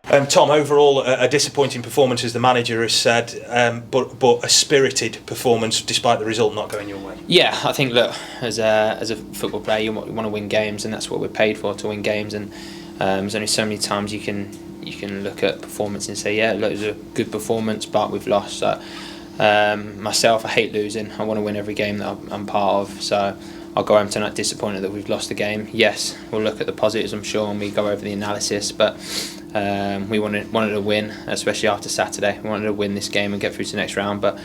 Tom, overall a disappointing performance, as the manager has said, but a spirited performance despite the result not going your way. Yeah, I think, look, as a football player, you want to win games, and that's what we're paid for, to win games. And there's only so many times you can look at performance and say, yeah, look, it was a good performance, but we've lost. So myself, I hate losing. I want to win every game that I'm part of. So I'll go home tonight disappointed that we've lost the game. Yes, we'll look at the positives, I'm sure, and we go over the analysis, but we wanted to win, especially after Saturday. We wanted to win this game and get through to the next round, but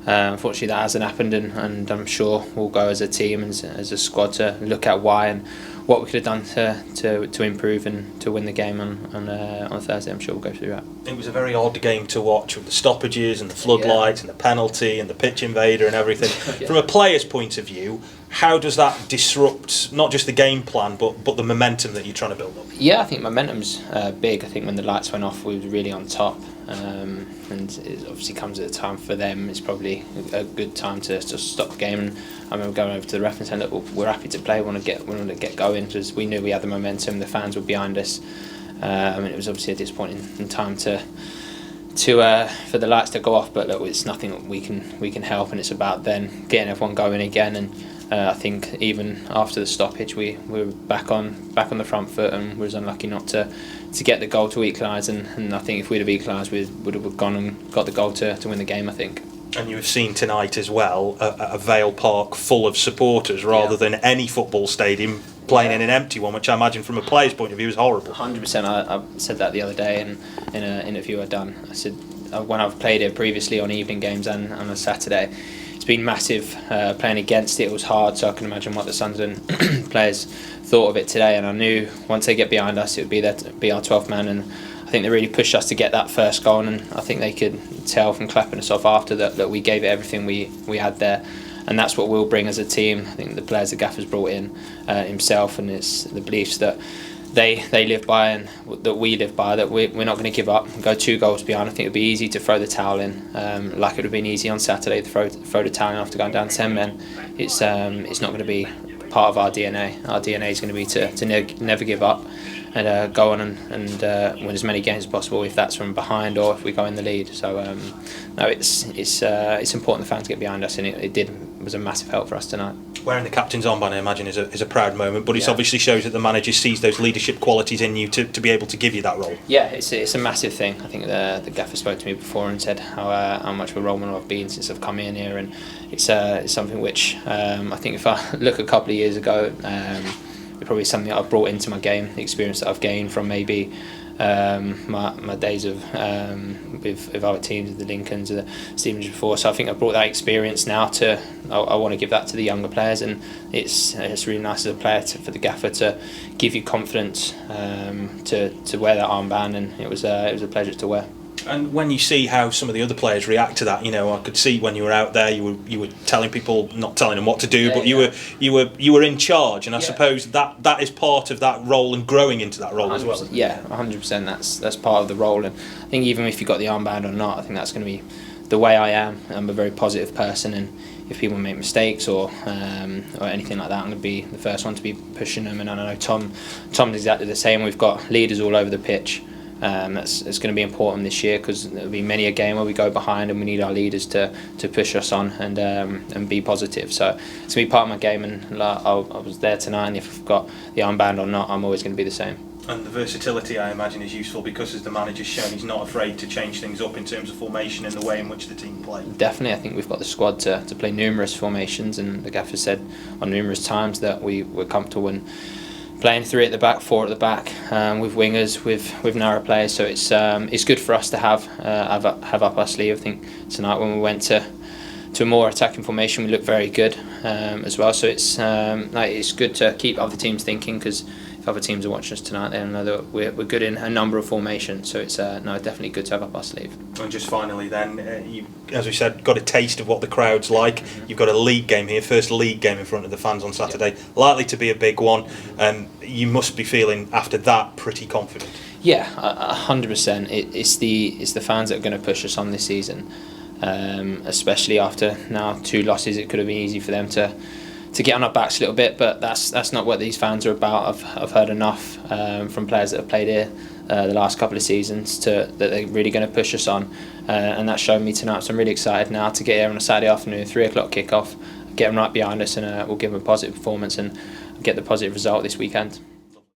unfortunately that hasn't happened, and I'm sure we'll go as a team and as a squad to look at why and what we could have done to improve and to win the game on Thursday. I'm sure we'll go through that. It was a very odd game to watch, with the stoppages and the floodlights and the penalty and the pitch invader and everything. Yeah. From a player's point of view, how does that disrupt not just the game plan but the momentum that you're trying to build up? Yeah, I think momentum's big. I think when the lights went off, we were really on top, and it obviously comes at a time for them. It's probably a good time to stop the game. And I remember going over to the ref and saying, "Look, we're happy to play. We want to get going," because we knew we had the momentum. The fans were behind us. It was obviously a disappointing time for the lights to go off, but look, it's nothing that we can help, and it's about then getting everyone going again. And I think even after the stoppage, we were back on the front foot, and we was unlucky not to get the goal to equalise. And I think if we'd have equalised, we would have gone and got the goal to win the game, I think. And you have seen tonight as well a Vale Park full of supporters rather than any football stadium playing in an empty one, which I imagine from a player's point of view is horrible. 100%. I said that the other day in an interview I'd done. I said when I've played it previously on evening games and on a Saturday, it's been massive. Playing against it was hard, so I can imagine what the Sunderland players thought of it today. And I knew once they get behind us, it would be our 12th man, and I think they really pushed us to get that first goal. And I think they could tell from clapping us off after that we gave it everything we had there. And that's what we'll bring as a team. I think the players the Gaffer's brought in himself, and it's the beliefs that they live by and that we live by, that we're not going to give up and go 2 goals behind. I think it would be easy to throw the towel in, like it would have been easy on Saturday to throw the towel in after going down 10 men. It's not going to be part of our DNA. Our DNA is going to be to never give up and go on and win as many games as possible, if that's from behind or if we go in the lead. So no, it's important the fans get behind us, and it was a massive help for us tonight. Wearing the captain's armband, I imagine, is a proud moment, but it obviously shows that the manager sees those leadership qualities in you to be able to give you that role. Yeah, it's a massive thing. I think the Gaffer spoke to me before and said how much of a role model I've been since I've come in here, and it's something which I think if I look a couple of years ago, it's probably something that I've brought into my game, the experience that I've gained from maybe my days of with other teams, the Lincolns, the Stevens before. So I think I've brought that experience now I want to give that to the younger players, and it's really nice as a player for the Gaffer to give you confidence to wear that armband, and it was a pleasure to wear. And when you see how some of the other players react to that, I could see when you were out there, you were telling people, not telling them what to do, but you were in charge, and I suppose that is part of that role and growing into that role as well. Yeah, 100%. That's part of the role, and I think even if you got the armband or not, I think that's going to be the way I am. I'm a very positive person, and if people make mistakes or anything like that, I'm going to be the first one to be pushing them. And I know Tom's exactly the same. We've got leaders all over the pitch. It's going to be important this year, because there'll be many a game where we go behind and we need our leaders to push us on and be positive. So it's going to be part of my game, and I was there tonight, and if I've got the armband or not, I'm always going to be the same. And the versatility, I imagine, is useful, because as the manager's shown, he's not afraid to change things up in terms of formation and the way in which the team play. Definitely, I think we've got the squad to play numerous formations, and the Gaffer said on numerous times that we're comfortable in playing 3 at the back, 4 at the back, with wingers, with narrow players. So it's good for us to have up our sleeve. I think tonight when we went to a more attacking formation, we looked very good as well. So it's good to keep other teams thinking, because if other teams are watching us tonight, they know that we're good in a number of formations. So it's definitely good to have up our sleeve. And just finally then, you, as we said, got a taste of what the crowd's like. Mm-hmm. You've got a league game here, first league game in front of the fans on Saturday, likely to be a big one. You must be feeling after that pretty confident. Yeah, 100%. It's the fans that are going to push us on this season, especially after now 2 losses. It could have been easy for them to get on our backs a little bit, but that's not what these fans are about. I've heard enough from players that have played here the last couple of seasons that they're really going to push us on, and that's shown me tonight. So I'm really excited now to get here on a Saturday afternoon, 3 o'clock kickoff, get them right behind us, and we'll give them a positive performance and get the positive result this weekend.